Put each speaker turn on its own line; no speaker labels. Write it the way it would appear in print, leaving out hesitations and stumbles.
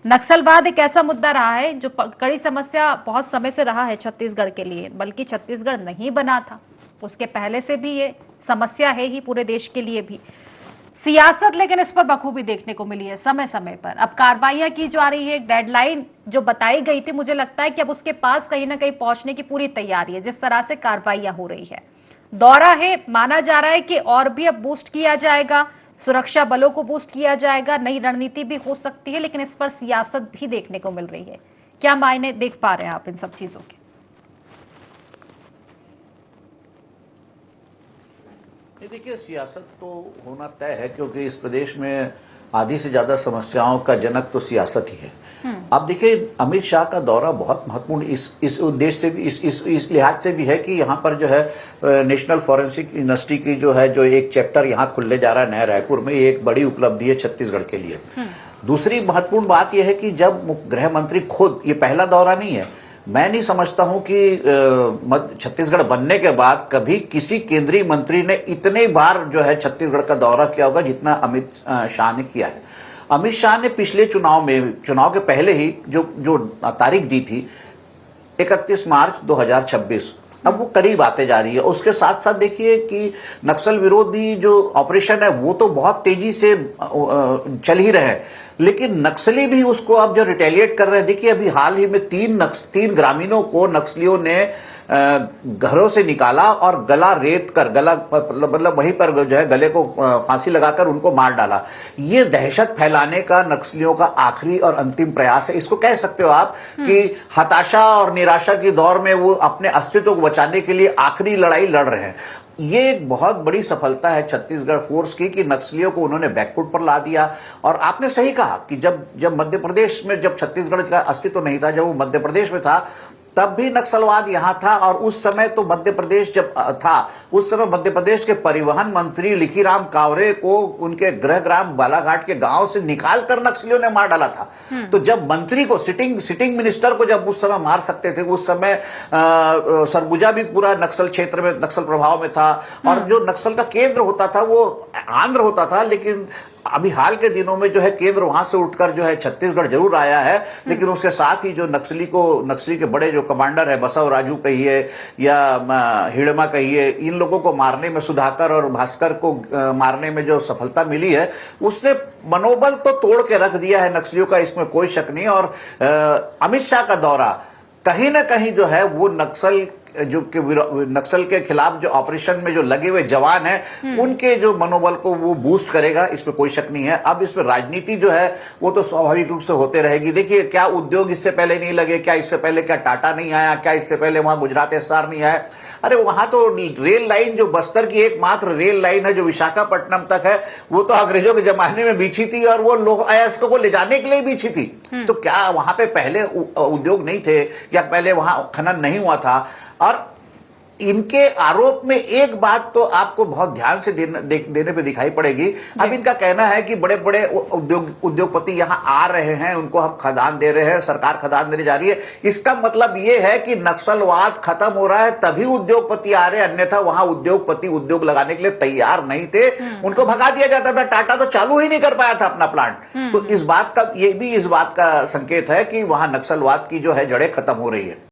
नक्सलवाद एक ऐसा मुद्दा रहा है जो कड़ी समस्या बहुत समय से रहा है छत्तीसगढ़ के लिए, बल्कि छत्तीसगढ़ नहीं बना था उसके पहले से भी ये समस्या है ही, पूरे देश के लिए भी। सियासत लेकिन इस पर बखूबी देखने को मिली है समय समय पर। अब कार्रवाइयां की जा रही है, डेडलाइन जो बताई गई थी, मुझे लगता है कि अब उसके पास कहीं ना कहीं पहुंचने की पूरी तैयारी है। जिस तरह से कार्रवाइयां हो रही है, दौरा है, माना जा रहा है कि और भी अब बूस्ट किया जाएगा, सुरक्षा बलों को बूस्ट किया जाएगा, नई रणनीति भी हो सकती है, लेकिन इस पर सियासत भी देखने को मिल रही है। क्या मायने देख पा रहे हैं आप इन सब चीजों के?
देखिए, सियासत तो होना तय है, क्योंकि इस प्रदेश में आधी से ज्यादा समस्याओं का जनक तो सियासत ही है। अब देखिए, अमित शाह का दौरा बहुत महत्वपूर्ण इस उद्देश्य से भी, इस लिहाज से भी है कि यहाँ पर जो है नेशनल फॉरेंसिक यूनिवर्सिटी की जो है जो एक चैप्टर यहाँ खुलने जा रहा है नया रायपुर में, ये एक बड़ी उपलब्धि है छत्तीसगढ़ के लिए। दूसरी महत्वपूर्ण बात यह है कि जब गृह मंत्री खुद, ये पहला दौरा नहीं है, मैं नहीं समझता हूं कि छत्तीसगढ़ बनने के बाद कभी किसी केंद्रीय मंत्री ने इतने बार जो है छत्तीसगढ़ का दौरा किया होगा जितना अमित शाह ने किया है। अमित शाह ने पिछले चुनाव के पहले ही जो तारीख दी थी 31 मार्च 2026, अब वो करीब आते जा रही है। उसके साथ साथ देखिए कि नक्सल विरोधी जो ऑपरेशन है वो तो बहुत तेजी से चल ही रहे हैं, लेकिन नक्सली भी उसको अब जो रिटेलिएट कर रहे हैं। देखिए, अभी हाल ही में तीन ग्रामीणों को नक्सलियों ने घरों से निकाला और गला रेत कर, गला मतलब वहीं पर जो है गले को फांसी लगाकर उनको मार डाला। ये दहशत फैलाने का नक्सलियों का आखिरी और अंतिम प्रयास है। इसको कह सकते हो आप कि हताशा और निराशा के दौर में वो अपने अस्तित्व को बचाने के लिए आखिरी लड़ाई लड़ रहे हैं। ये एक बहुत बड़ी सफलता है छत्तीसगढ़ फोर्स की कि नक्सलियों को उन्होंने बैकफुट पर ला दिया। और आपने सही कहा कि जब मध्य प्रदेश में, जब छत्तीसगढ़ का अस्तित्व नहीं था, जब वो मध्य प्रदेश में था, तब भी नक्सलवाद यहां था। और उस समय तो मध्य प्रदेश जब था, उस समय मध्य प्रदेश के परिवहन मंत्री लिखीराम कावरे को उनके गृह ग्राम बालाघाट के गांव से निकालकर नक्सलियों ने मार डाला था। तो जब मंत्री को, सिटिंग मिनिस्टर को जब उस समय मार सकते थे, उस समय सरगुजा भी पूरा नक्सल क्षेत्र में, नक्सल प्रभाव में था। और जो नक्सल का केंद्र होता था वो आंध्र होता था, लेकिन अभी हाल के दिनों में जो है केंद्र वहां से उठकर जो है छत्तीसगढ़ जरूर आया है, लेकिन उसके साथ ही जो नक्सली के बड़े जो कमांडर है, बसव राजू कहिए या हिड़मा कहिए, इन लोगों को मारने में, सुधाकर और भास्कर को मारने में जो सफलता मिली है, उसने मनोबल तो तोड़ के रख दिया है नक्सलियों का, इसमें कोई शक नहीं। और अमित शाह का दौरा कहीं ना कहीं जो है वो नक्सल के खिलाफ जो ऑपरेशन में जो लगे हुए जवान हैं, उनके जो मनोबल को वो बूस्ट करेगा, इसमें कोई शक नहीं है। अब इसमें राजनीति जो है वो तो स्वाभाविक रूप से होते रहेगी। देखिए, क्या उद्योग इससे पहले नहीं लगे? क्या इससे पहले क्या टाटा नहीं आया? क्या इससे पहले वहां गुजरात एस्सार नहीं आया? अरे वहां तो रेल लाइन, जो बस्तर की एकमात्र रेल लाइन है जो विशाखापट्टनम तक है, वो तो अंग्रेजों के जमाने में बिछी थी और वो लोग अयस्क को ले जाने के लिए बिछी थी। तो क्या वहां पे पहले उद्योग नहीं थे? या पहले वहां खनन नहीं हुआ था? और इनके आरोप में एक बात तो आपको बहुत ध्यान से देने पे दिखाई पड़ेगी। अब इनका कहना है कि बड़े बड़े उद्योगपति यहां आ रहे हैं, उनको हम खदान दे रहे हैं, सरकार खदान देने जा रही है। इसका मतलब ये है कि नक्सलवाद खत्म हो रहा है तभी उद्योगपति आ रहे हैं, अन्यथा वहां उद्योगपति उद्योग लगाने के लिए तैयार नहीं थे, उनको भगा दिया जाता था। टाटा तो चालू ही नहीं कर पाया था अपना प्लांट। तो ये भी इस बात का संकेत है कि वहां नक्सलवाद की जो है जड़ें खत्म हो रही है।